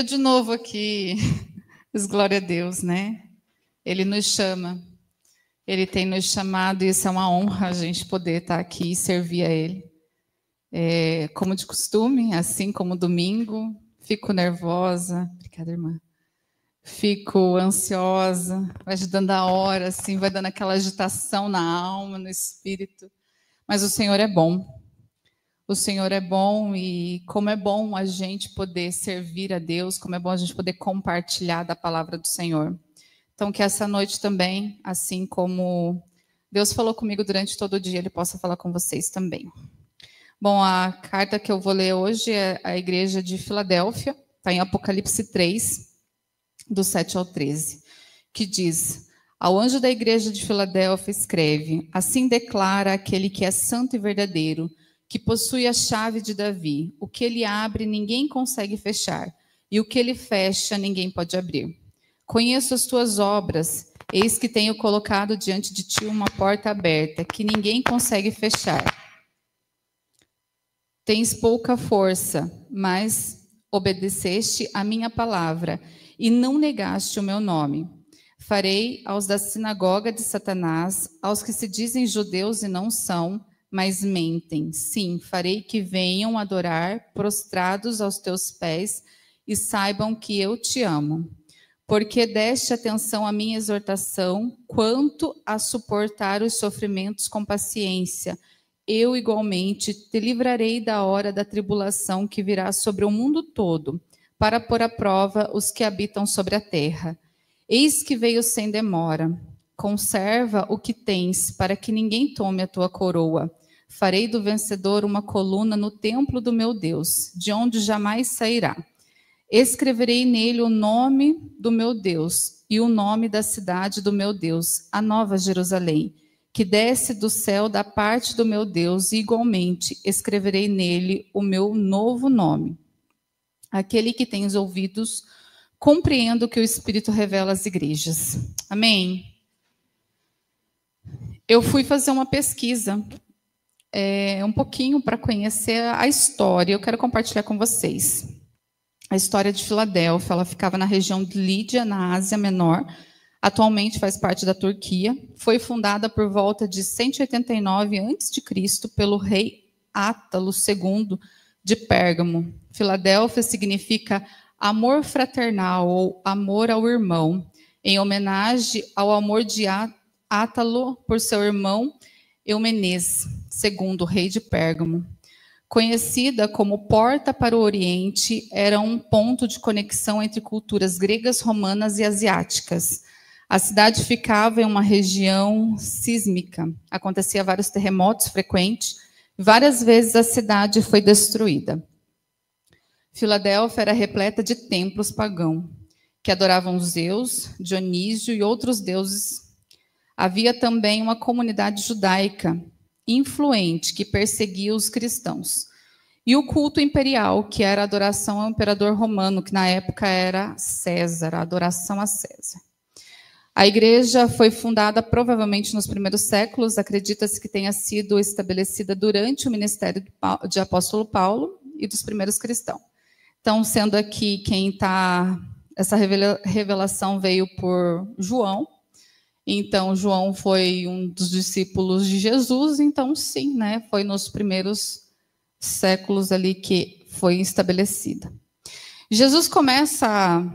Eu de novo aqui, mas glória a Deus, né? Ele nos chama, Ele tem nos chamado e isso é uma honra a gente poder estar aqui e servir a Ele. Como de costume, assim como domingo, fico nervosa, obrigada, irmã. Fico ansiosa, vai dando a hora, assim, vai dando aquela agitação na alma, no espírito. Mas o Senhor é bom. O Senhor é bom e como é bom a gente poder servir a Deus, como é bom a gente poder compartilhar da palavra do Senhor. Então, que essa noite também, assim como Deus falou comigo durante todo o dia, Ele possa falar com vocês também. Bom, a carta que eu vou ler hoje é a igreja de Filadélfia, está em Apocalipse 3, do 7 ao 13, que diz: ao anjo da igreja de Filadélfia escreve: assim declara aquele que é santo e verdadeiro, que possui a chave de Davi. O que ele abre, ninguém consegue fechar, e o que ele fecha, ninguém pode abrir. Conheço as tuas obras, eis que tenho colocado diante de ti uma porta aberta, que ninguém consegue fechar. Tens pouca força, mas obedeceste a minha palavra, e não negaste o meu nome. Farei aos da sinagoga de Satanás, aos que se dizem judeus e não são, mas mentem. Sim, farei que venham adorar, prostrados aos teus pés, e saibam que eu te amo. Porque deste atenção à minha exortação, quanto a suportar os sofrimentos com paciência, eu igualmente te livrarei da hora da tribulação que virá sobre o mundo todo, para pôr à prova os que habitam sobre a terra. Eis que veio sem demora. Conserva o que tens, para que ninguém tome a tua coroa. Farei do vencedor uma coluna no templo do meu Deus, de onde jamais sairá. Escreverei nele o nome do meu Deus e o nome da cidade do meu Deus, a nova Jerusalém, que desce do céu da parte do meu Deus, e igualmente escreverei nele o meu novo nome. Aquele que tem os ouvidos, compreenda o que o Espírito revela às igrejas. Amém? Eu fui fazer uma pesquisa, um pouquinho para conhecer a história. Eu quero compartilhar com vocês. A história de Filadélfia, ela ficava na região de Lídia, na Ásia Menor. Atualmente faz parte da Turquia. Foi fundada por volta de 189 a.C. pelo rei Átalo II de Pérgamo. Filadélfia significa amor fraternal ou amor ao irmão, em homenagem ao amor de Átalo por seu irmão Eumenes, segundo rei de Pérgamo. Conhecida como Porta para o Oriente, era um ponto de conexão entre culturas gregas, romanas e asiáticas. A cidade ficava em uma região sísmica. Acontecia vários terremotos frequentes. Várias vezes a cidade foi destruída. Filadélfia era repleta de templos pagãos, que adoravam Zeus, Dionísio e outros deuses. Havia também uma comunidade judaica influente que perseguia os cristãos. E o culto imperial, que era a adoração ao imperador romano, que na época era César, a adoração a César. A igreja foi fundada provavelmente nos primeiros séculos, acredita-se que tenha sido estabelecida durante o ministério de apóstolo Paulo e dos primeiros cristãos. Então, sendo aqui quem está... Essa revelação veio por João. Então, João foi um dos discípulos de Jesus. Então, sim, né, foi nos primeiros séculos ali que foi estabelecida. Jesus começa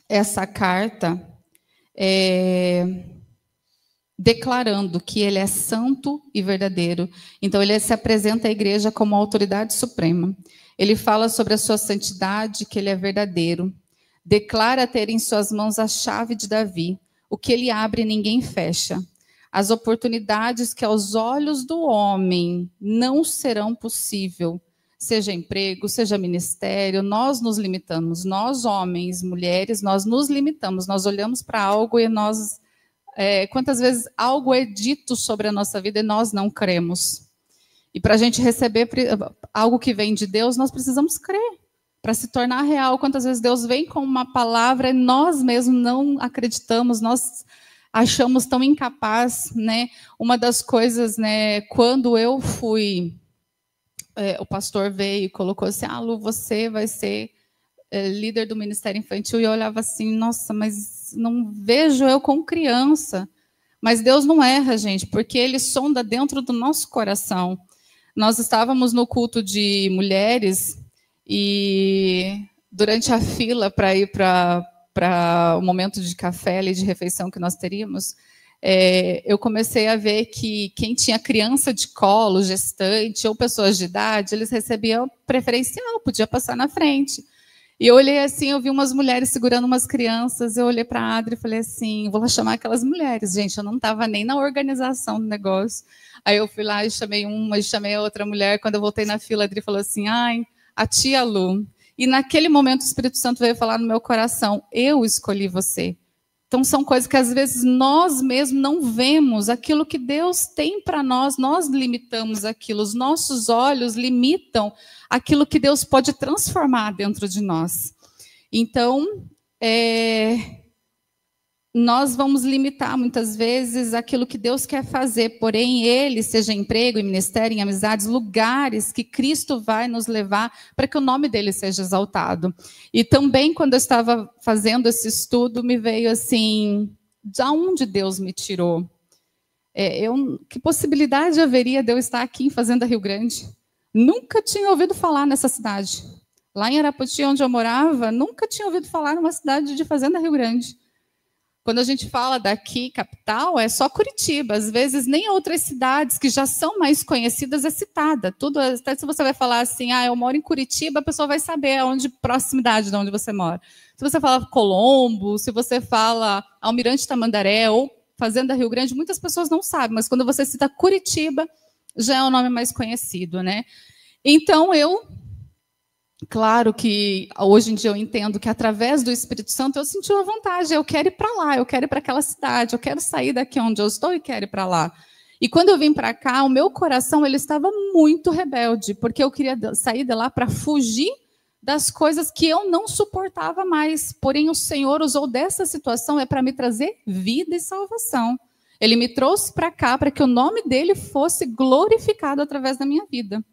essa carta declarando que ele é santo e verdadeiro. Então, ele se apresenta à igreja como a autoridade suprema. Ele fala sobre a sua santidade, que ele é verdadeiro. Declara ter em suas mãos a chave de Davi. O que ele abre, ninguém fecha. As oportunidades que aos olhos do homem não serão possível, seja emprego, seja ministério, nós nos limitamos. Nós, homens, mulheres, nós nos limitamos. Nós olhamos para algo e nós... quantas vezes algo é dito sobre a nossa vida e nós não cremos? E para a gente receber algo que vem de Deus, nós precisamos crer. Para se tornar real, quantas vezes Deus vem com uma palavra e nós mesmos não acreditamos, nós achamos tão incapaz, né? Uma das coisas, né, quando eu fui, o pastor veio e colocou assim: Lu, você vai ser líder do Ministério Infantil, e eu olhava assim, nossa, mas não vejo eu com criança. Mas Deus não erra, gente, porque Ele sonda dentro do nosso coração. Nós estávamos no culto de mulheres e durante a fila para ir para o momento de café, ali, de refeição que nós teríamos, eu comecei a ver que quem tinha criança de colo, gestante ou pessoas de idade, eles recebiam preferencial, podia passar na frente. E eu olhei assim, eu vi umas mulheres segurando umas crianças, eu olhei para a Adri e falei assim, vou lá chamar aquelas mulheres. Gente, eu não estava nem na organização do negócio. Aí eu fui lá e chamei uma, e chamei a outra mulher. Quando eu voltei na fila, a Adri falou assim, ai, a tia Lu. E naquele momento o Espírito Santo veio falar no meu coração, eu escolhi você. Então são coisas que às vezes nós mesmos não vemos aquilo que Deus tem para nós limitamos aquilo, os nossos olhos limitam aquilo que Deus pode transformar dentro de nós. Então, nós vamos limitar muitas vezes aquilo que Deus quer fazer, porém Ele, seja em emprego, em ministério, em amizades, lugares que Cristo vai nos levar para que o nome dele seja exaltado. E também quando eu estava fazendo esse estudo, me veio assim, de onde Deus me tirou? Que possibilidade haveria de eu estar aqui em Fazenda Rio Grande? Nunca tinha ouvido falar nessa cidade. Lá em Arapoti, onde eu morava, nunca tinha ouvido falar numa cidade de Fazenda Rio Grande. Quando a gente fala daqui, capital, é só Curitiba. Às vezes, nem outras cidades que já são mais conhecidas é citada. Tudo, até se você vai falar assim, eu moro em Curitiba, a pessoa vai saber aonde, proximidade de onde você mora. Se você fala Colombo, se você fala Almirante Tamandaré ou Fazenda Rio Grande, muitas pessoas não sabem, mas quando você cita Curitiba, já é o nome mais conhecido, né? Então, claro que hoje em dia eu entendo que através do Espírito Santo eu senti uma vontade, eu quero ir para lá, eu quero ir para aquela cidade, eu quero sair daqui onde eu estou e quero ir para lá. E quando eu vim para cá, o meu coração ele estava muito rebelde, porque eu queria sair de lá para fugir das coisas que eu não suportava mais. Porém, o Senhor usou dessa situação para me trazer vida e salvação. Ele me trouxe para cá para que o nome dele fosse glorificado através da minha vida.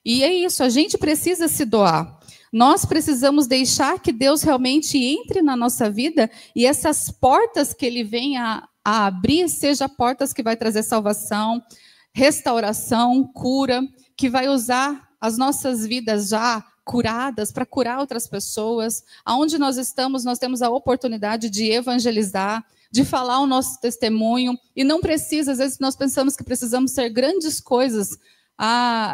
E é isso, a gente precisa se doar. Nós precisamos deixar que Deus realmente entre na nossa vida e essas portas que Ele vem a abrir, sejam portas que vai trazer salvação, restauração, cura, que vai usar as nossas vidas já curadas para curar outras pessoas. Aonde nós estamos, nós temos a oportunidade de evangelizar, de falar o nosso testemunho, e não precisa, às vezes nós pensamos que precisamos ser grandes coisas.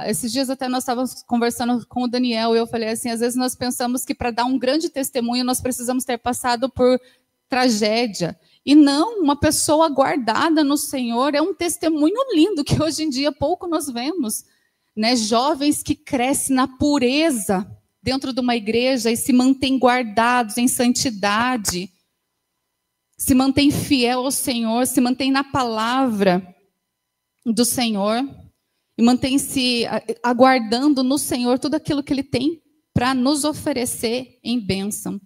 Esses dias até nós estávamos conversando com o Daniel, e eu falei assim, às vezes nós pensamos que para dar um grande testemunho, nós precisamos ter passado por tragédia. E não, uma pessoa guardada no Senhor é um testemunho lindo, que hoje em dia pouco nós vemos. Né? Jovens que crescem na pureza dentro de uma igreja e se mantêm guardados em santidade, se mantém fiel ao Senhor, se mantém na palavra do Senhor e mantém-se aguardando no Senhor tudo aquilo que Ele tem para nos oferecer em bênção.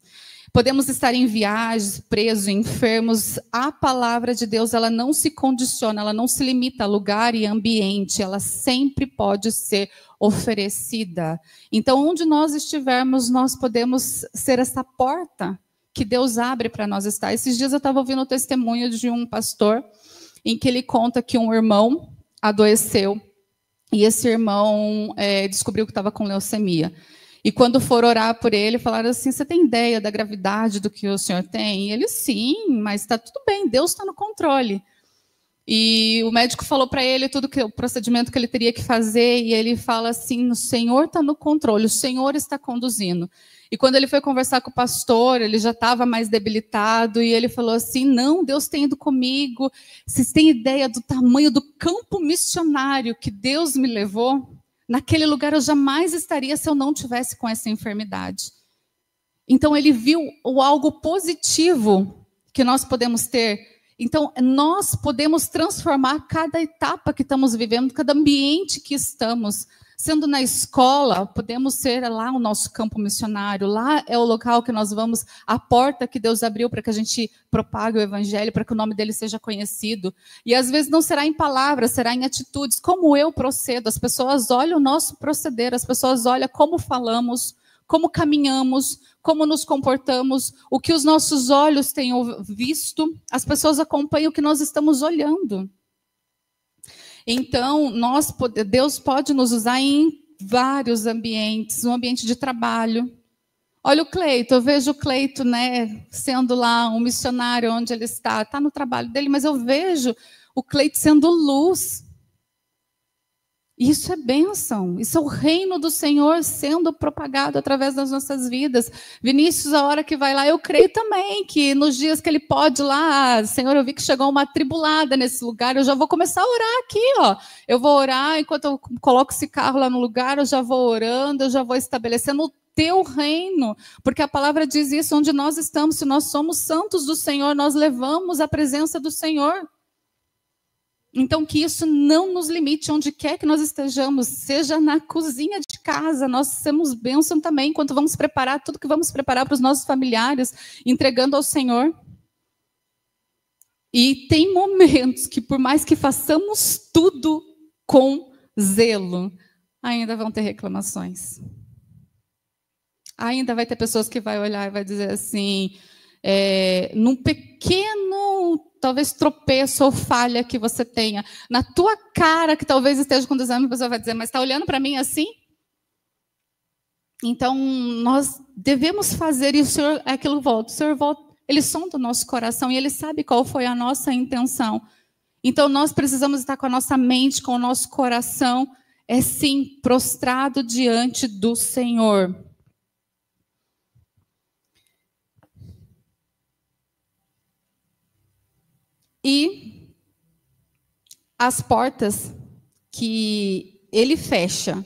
Podemos estar em viagens, presos, enfermos. A palavra de Deus, ela não se condiciona, ela não se limita a lugar e ambiente, ela sempre pode ser oferecida. Então, onde nós estivermos, nós podemos ser essa porta que Deus abre para nós estar. Esses dias eu estava ouvindo o testemunho de um pastor, em que ele conta que um irmão adoeceu, e esse irmão descobriu que estava com leucemia. E quando for orar por ele, falaram assim, você tem ideia da gravidade do que o senhor tem? E ele, sim, mas está tudo bem, Deus está no controle. E o médico falou para ele tudo o procedimento que ele teria que fazer, e ele fala assim, o Senhor está no controle, o Senhor está conduzindo. E quando ele foi conversar com o pastor, ele já estava mais debilitado, e ele falou assim, não, Deus tem ido comigo. Vocês têm ideia do tamanho do campo missionário que Deus me levou? Naquele lugar eu jamais estaria se eu não tivesse com essa enfermidade. Então ele viu o algo positivo que nós podemos ter. Então nós podemos transformar cada etapa que estamos vivendo, cada ambiente que estamos. Sendo na escola, podemos ser lá o nosso campo missionário. Lá é o local que nós vamos, a porta que Deus abriu para que a gente propague o evangelho, para que o nome dele seja conhecido. E às vezes não será em palavras, será em atitudes. Como eu procedo, as pessoas olham o nosso proceder, as pessoas olham como falamos, como caminhamos, como nos comportamos, o que os nossos olhos têm visto, as pessoas acompanham o que nós estamos olhando. Então, Deus pode nos usar em vários ambientes, no ambiente de trabalho. Olha o Cleito, eu vejo o Cleito, né, sendo lá um missionário onde ele está no trabalho dele, mas eu vejo o Cleito sendo luz. Isso é bênção, isso é o reino do Senhor sendo propagado através das nossas vidas. Vinícius, a hora que vai lá, eu creio também que nos dias que ele pode ir lá, Senhor, eu vi que chegou uma tribulada nesse lugar, eu já vou começar a orar aqui, ó. Eu vou orar, enquanto eu coloco esse carro lá no lugar, eu já vou orando, eu já vou estabelecendo o teu reino, porque a palavra diz isso, onde nós estamos, se nós somos santos do Senhor, nós levamos a presença do Senhor. Então, que isso não nos limite, onde quer que nós estejamos, seja na cozinha de casa, nós temos bênção também, enquanto vamos preparar tudo que vamos preparar para os nossos familiares, entregando ao Senhor. E tem momentos que, por mais que façamos tudo com zelo, ainda vão ter reclamações. Ainda vai ter pessoas que vão olhar e vai dizer assim, num pequeno, talvez tropeço ou falha que você tenha, na tua cara que talvez esteja com desânimo, a pessoa vai dizer, mas está olhando para mim assim? Então, nós devemos fazer, e o Senhor, aquilo volta, o Senhor volta, Ele sonda o nosso coração e Ele sabe qual foi a nossa intenção. Então, nós precisamos estar com a nossa mente, com o nosso coração, sim, prostrado diante do Senhor. E as portas que Ele fecha,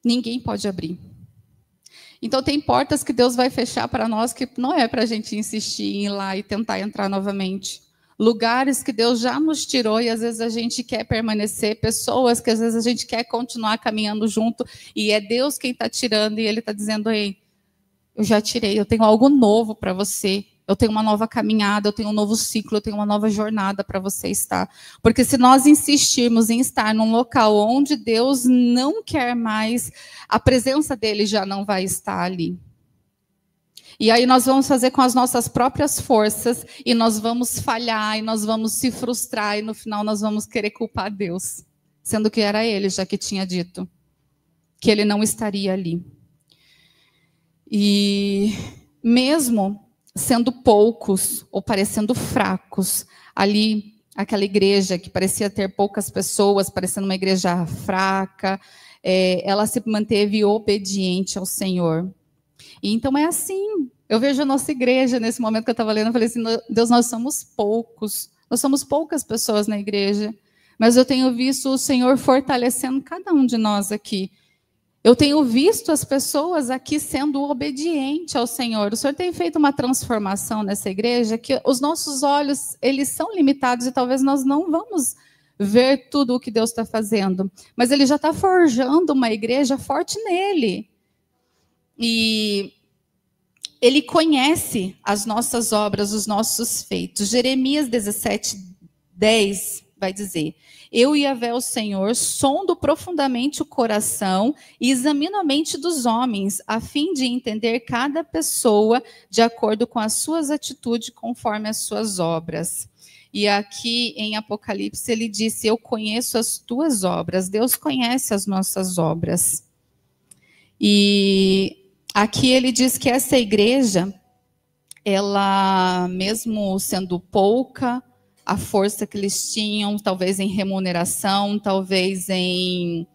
ninguém pode abrir. Então, tem portas que Deus vai fechar para nós que não é para a gente insistir em ir lá e tentar entrar novamente. Lugares que Deus já nos tirou e às vezes a gente quer permanecer, pessoas que às vezes a gente quer continuar caminhando junto e é Deus quem está tirando e Ele está dizendo, ei, eu já tirei, eu tenho algo novo para você. Eu tenho uma nova caminhada, eu tenho um novo ciclo, eu tenho uma nova jornada para você estar. Porque se nós insistirmos em estar num local onde Deus não quer mais, a presença dele já não vai estar ali. E aí nós vamos fazer com as nossas próprias forças, e nós vamos falhar, e nós vamos se frustrar, e no final nós vamos querer culpar Deus. Sendo que era ele já que tinha dito que ele não estaria ali. E mesmo sendo poucos ou parecendo fracos, ali, aquela igreja que parecia ter poucas pessoas, parecendo uma igreja fraca, ela se manteve obediente ao Senhor. E então é assim, eu vejo a nossa igreja, nesse momento que eu estava lendo, eu falei assim, Deus, nós somos poucas pessoas na igreja, mas eu tenho visto o Senhor fortalecendo cada um de nós aqui. Eu tenho visto as pessoas aqui sendo obedientes ao Senhor. O Senhor tem feito uma transformação nessa igreja que os nossos olhos, eles são limitados e talvez nós não vamos ver tudo o que Deus está fazendo. Mas Ele já está forjando uma igreja forte nele. E Ele conhece as nossas obras, os nossos feitos. Jeremias 17:10 vai dizer... Eu, Yahvé, o Senhor, sondo profundamente o coração e examino a mente dos homens, a fim de entender cada pessoa de acordo com as suas atitudes, conforme as suas obras. E aqui em Apocalipse ele disse, eu conheço as tuas obras. Deus conhece as nossas obras. E aqui ele diz que essa igreja, ela, mesmo sendo pouca, a força que eles tinham, talvez em remuneração, talvez em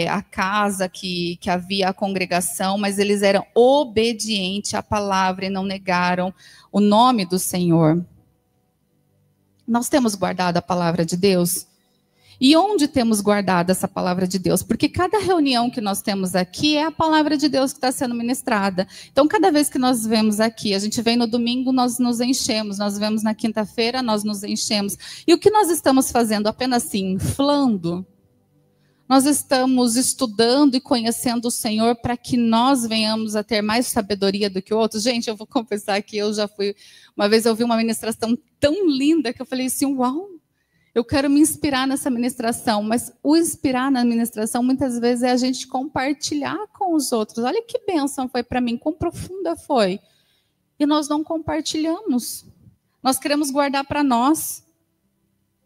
a casa que havia a congregação, mas eles eram obedientes à palavra e não negaram o nome do Senhor. Nós temos guardado a palavra de Deus? E onde temos guardado essa palavra de Deus? Porque cada reunião que nós temos aqui é a palavra de Deus que está sendo ministrada. Então, cada vez que nós vemos aqui, a gente vem no domingo, nós nos enchemos. Nós vemos na quinta-feira, nós nos enchemos. E o que nós estamos fazendo? Apenas assim, inflando? Nós estamos estudando e conhecendo o Senhor para que nós venhamos a ter mais sabedoria do que outros? Gente, eu vou confessar que eu já fui... Uma vez eu vi uma ministração tão linda que eu falei assim, uau! eu quero me inspirar nessa ministração, mas o inspirar na ministração muitas vezes é a gente compartilhar com os outros. Olha que bênção foi para mim, quão profunda foi. E nós não compartilhamos. Nós queremos guardar para nós.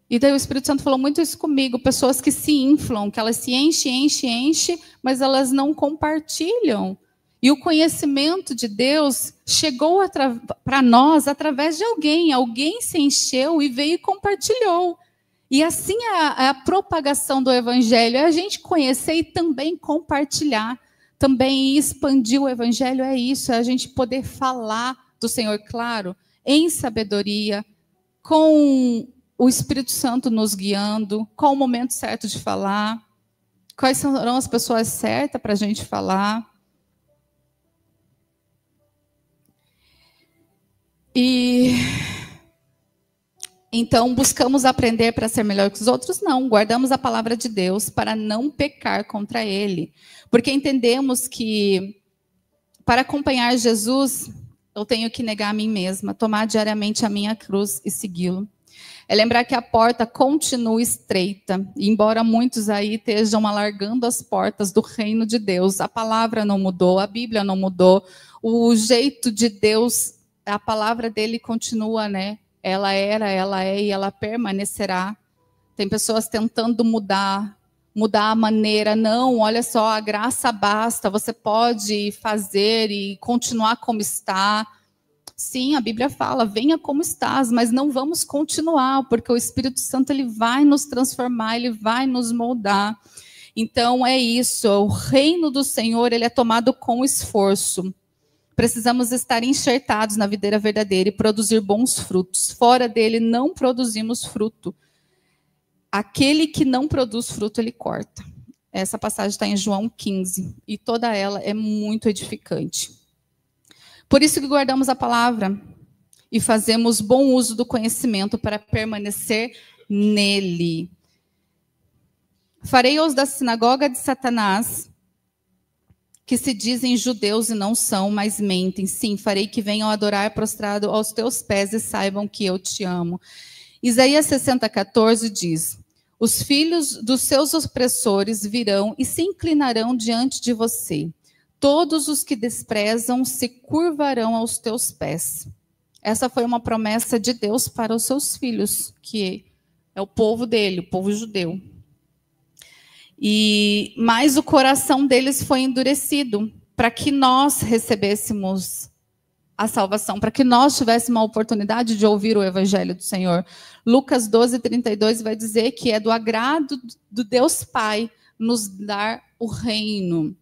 E daí o Espírito Santo falou muito isso comigo, pessoas que se inflam, que elas se enchem, mas elas não compartilham. E o conhecimento de Deus chegou para nós através de alguém. Alguém se encheu e veio e compartilhou. E assim é a propagação do Evangelho, é a gente conhecer e também compartilhar, também expandir o Evangelho, é isso, é a gente poder falar do Senhor, claro, em sabedoria, com o Espírito Santo nos guiando, qual o momento certo de falar, quais serão as pessoas certas para a gente falar. E então, buscamos aprender para ser melhor que os outros? Não, guardamos a palavra de Deus para não pecar contra Ele. Porque entendemos que, para acompanhar Jesus, eu tenho que negar a mim mesma, tomar diariamente a minha cruz e segui-lo. É lembrar que a porta continua estreita, e embora muitos aí estejam alargando as portas do reino de Deus, a palavra não mudou, a Bíblia não mudou, o jeito de Deus, a palavra dele continua, né? Ela era, ela é e ela permanecerá. Tem pessoas tentando mudar a maneira. Não, olha só, a graça basta, você pode fazer e continuar como está. Sim, a Bíblia fala, venha como estás, mas não vamos continuar, porque o Espírito Santo ele vai nos transformar, ele vai nos moldar. Então é isso, o reino do Senhor ele é tomado com esforço. Precisamos estar enxertados na videira verdadeira e produzir bons frutos. Fora dele não produzimos fruto. Aquele que não produz fruto, ele corta. Essa passagem está em João 15. E toda ela é muito edificante. Por isso que guardamos a palavra e fazemos bom uso do conhecimento para permanecer nele. Farei os da sinagoga de Satanás, que se dizem judeus e não são, mas mentem. Sim, farei que venham adorar prostrado aos teus pés e saibam que eu te amo. Isaías 60:14 diz: os filhos dos seus opressores virão e se inclinarão diante de você. Todos os que desprezam se curvarão aos teus pés. Essa foi uma promessa de Deus para os seus filhos, que é o povo dele, o povo judeu. Mas o coração deles foi endurecido para que nós recebêssemos a salvação, para que nós tivéssemos a oportunidade de ouvir o Evangelho do Senhor. Lucas 12:32 vai dizer que é do agrado do Deus Pai nos dar o reino.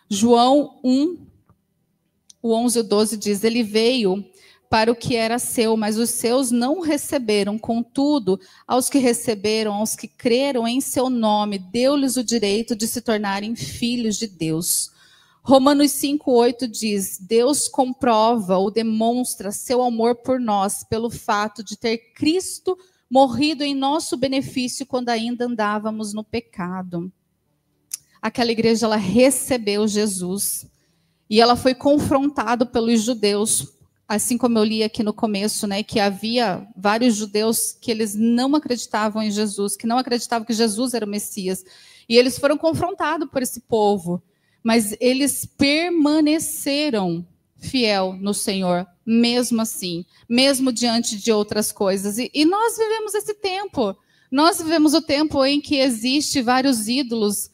João 1:11 e 12 diz: ele veio para o que era seu, mas os seus não receberam. Contudo, aos que receberam, aos que creram em seu nome, deu-lhes o direito de se tornarem filhos de Deus. Romanos 5:8 diz: Deus comprova ou demonstra seu amor por nós pelo fato de ter Cristo morrido em nosso benefício quando ainda andávamos no pecado. Aquela igreja, ela recebeu Jesus e ela foi confrontada pelos judeus, assim como eu li aqui no começo, né, que havia vários judeus que eles não acreditavam em Jesus, que não acreditavam que Jesus era o Messias, e eles foram confrontados por esse povo, mas eles permaneceram fiel no Senhor, mesmo assim, mesmo diante de outras coisas. E nós vivemos esse tempo. Nós vivemos o tempo em que existe vários ídolos,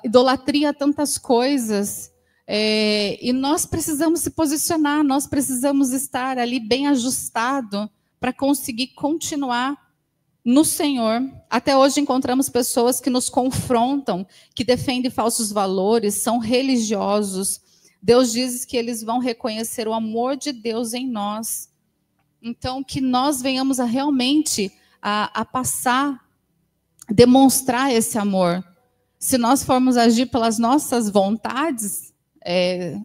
idolatria a tantas coisas, e nós precisamos se posicionar, nós precisamos estar ali bem ajustado para conseguir continuar no Senhor. Até hoje encontramos pessoas que nos confrontam, que defendem falsos valores, são religiosos. Deus diz que eles vão reconhecer o amor de Deus em nós. Então, que nós venhamos a realmente a passar, demonstrar esse amor. Se nós formos agir pelas nossas vontades,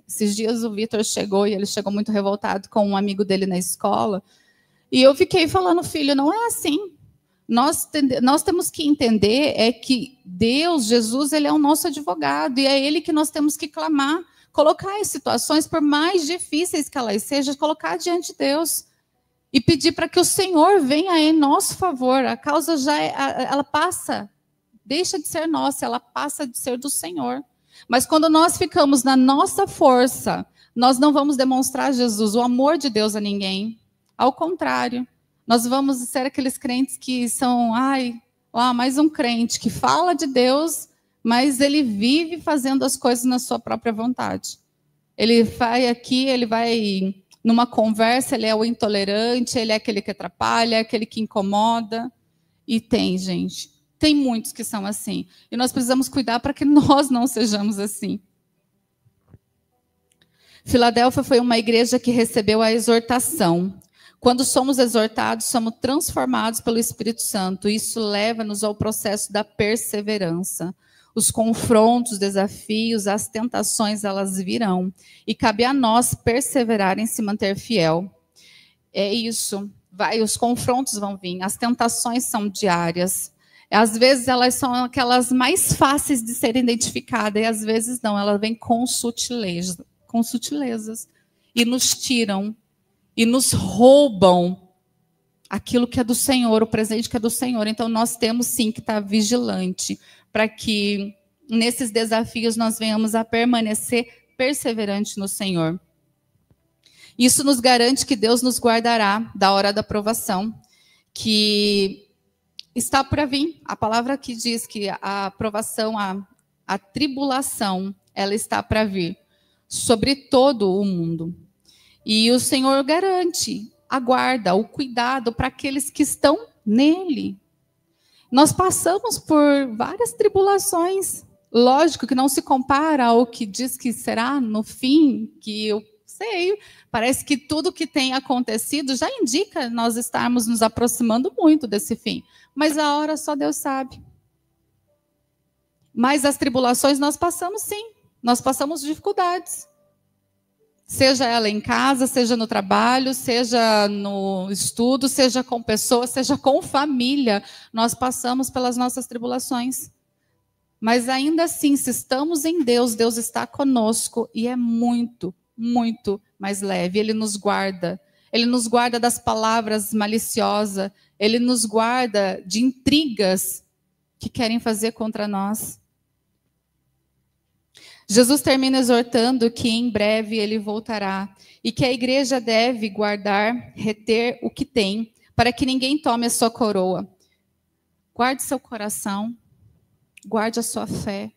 esses dias o Vitor chegou, e ele chegou muito revoltado com um amigo dele na escola, e eu fiquei falando, filho, não é assim. Nós temos que entender que Deus, Jesus, ele é o nosso advogado, e é ele que nós temos que clamar, colocar as situações, por mais difíceis que elas sejam, colocar diante de Deus. e pedir para que o Senhor venha em nosso favor. A causa ela passa, deixa de ser nossa, ela passa de ser do Senhor. Mas quando nós ficamos na nossa força, nós não vamos demonstrar Jesus, o amor de Deus a ninguém. Ao contrário, nós vamos ser aqueles crentes que são, mais um crente que fala de Deus, mas ele vive fazendo as coisas na sua própria vontade. Ele vai aqui, ele vai numa conversa, ele é o intolerante, ele é aquele que atrapalha, é aquele que incomoda. E tem muitos que são assim. E nós precisamos cuidar para que nós não sejamos assim. Filadélfia foi uma igreja que recebeu a exortação. Quando somos exortados, somos transformados pelo Espírito Santo. Isso leva-nos ao processo da perseverança. Os confrontos, os desafios, as tentações, elas virão. E cabe a nós perseverar em se manter fiel. É isso. Os confrontos vão vir. As tentações são diárias. Às vezes elas são aquelas mais fáceis de serem identificadas. E às vezes não. Elas vêm com sutilezas. E nos tiram. E nos roubam aquilo que é do Senhor, o presente que é do Senhor. Então, nós temos sim que estar vigilante para que nesses desafios nós venhamos a permanecer perseverante no Senhor. Isso nos garante que Deus nos guardará da hora da provação, que está para vir. A palavra que diz que a provação, a tribulação, ela está para vir sobre todo o mundo. E o Senhor garante, aguarda o cuidado para aqueles que estão nele. Nós passamos por várias tribulações. Lógico que não se compara ao que diz que será no fim, que eu sei. Parece que tudo que tem acontecido já indica nós estarmos nos aproximando muito desse fim. Mas a hora só Deus sabe. Mas as tribulações nós passamos sim. Nós passamos dificuldades. Seja ela em casa, seja no trabalho, seja no estudo, seja com pessoas, seja com família, nós passamos pelas nossas tribulações. Mas ainda assim, se estamos em Deus, Deus está conosco e é muito, muito mais leve. Ele nos guarda das palavras maliciosas, Ele nos guarda de intrigas que querem fazer contra nós. Jesus termina exortando que em breve ele voltará e que a igreja deve guardar, reter o que tem, para que ninguém tome a sua coroa. Guarde seu coração, guarde a sua fé.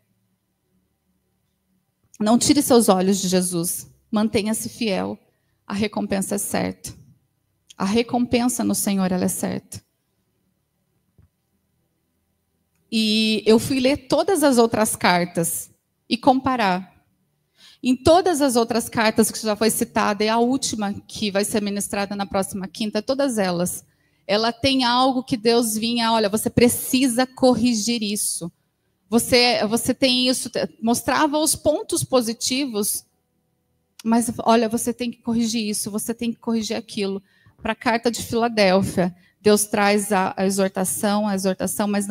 Não tire seus olhos de Jesus, mantenha-se fiel. A recompensa é certa. A recompensa no Senhor, ela é certa. E eu fui ler todas as outras cartas e comparar. Em todas as outras cartas que já foi citada, e a última que vai ser ministrada na próxima quinta, todas elas, ela tem algo que Deus vinha, olha, você precisa corrigir isso. Você tem isso, mostrava os pontos positivos, mas olha, você tem que corrigir isso, você tem que corrigir aquilo. Para a carta de Filadélfia, Deus traz a exortação, mas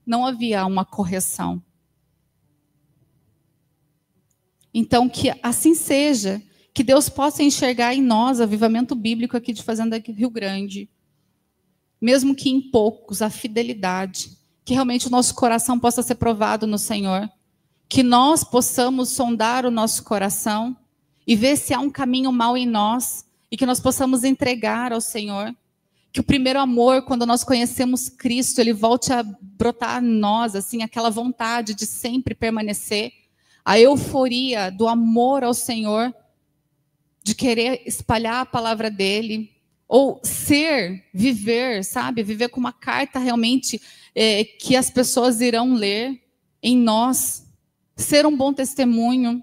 não havia uma correção. Então, que assim seja, que Deus possa enxergar em nós avivamento bíblico aqui de Fazenda Rio Grande, mesmo que em poucos, a fidelidade, que realmente o nosso coração possa ser provado no Senhor, que nós possamos sondar o nosso coração e ver se há um caminho mau em nós e que nós possamos entregar ao Senhor, que o primeiro amor, quando nós conhecemos Cristo, ele volte a brotar em nós, assim, aquela vontade de sempre permanecer, a euforia do amor ao Senhor, de querer espalhar a palavra dele, ou viver, sabe? Viver com uma carta realmente que as pessoas irão ler em nós. Ser um bom testemunho.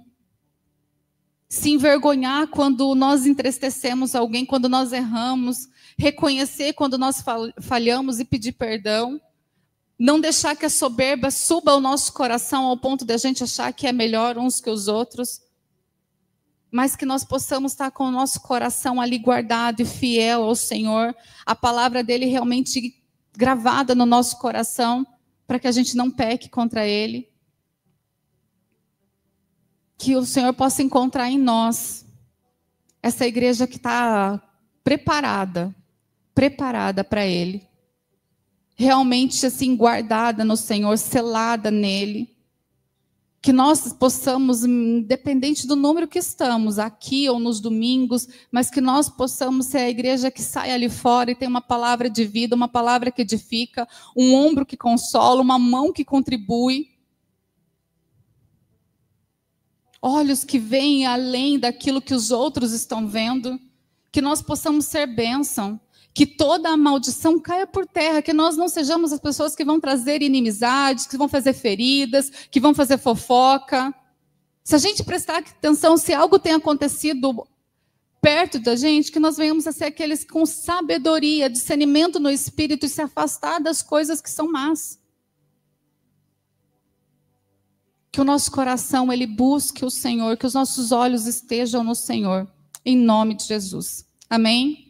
Se envergonhar quando nós entristecemos alguém, quando nós erramos. Reconhecer quando nós falhamos e pedir perdão. Não deixar que a soberba suba ao nosso coração ao ponto de a gente achar que é melhor uns que os outros. Mas que nós possamos estar com o nosso coração ali guardado e fiel ao Senhor. A palavra dele realmente gravada no nosso coração, para que a gente não peque contra ele. Que o Senhor possa encontrar em nós essa igreja que está preparada preparada para Ele. Realmente assim, guardada no Senhor, selada nele. Que nós possamos, independente do número que estamos, aqui ou nos domingos, mas que nós possamos ser a igreja que sai ali fora e tem uma palavra de vida, uma palavra que edifica, um ombro que consola, uma mão que contribui. Olhos que veem além daquilo que os outros estão vendo. Que nós possamos ser bênção. Que toda a maldição caia por terra, que nós não sejamos as pessoas que vão trazer inimizades, que vão fazer feridas, que vão fazer fofoca. Se a gente prestar atenção, se algo tem acontecido perto da gente, que nós venhamos a ser aqueles com sabedoria, discernimento no espírito e se afastar das coisas que são más. Que o nosso coração, ele busque o Senhor, que os nossos olhos estejam no Senhor, em nome de Jesus. Amém?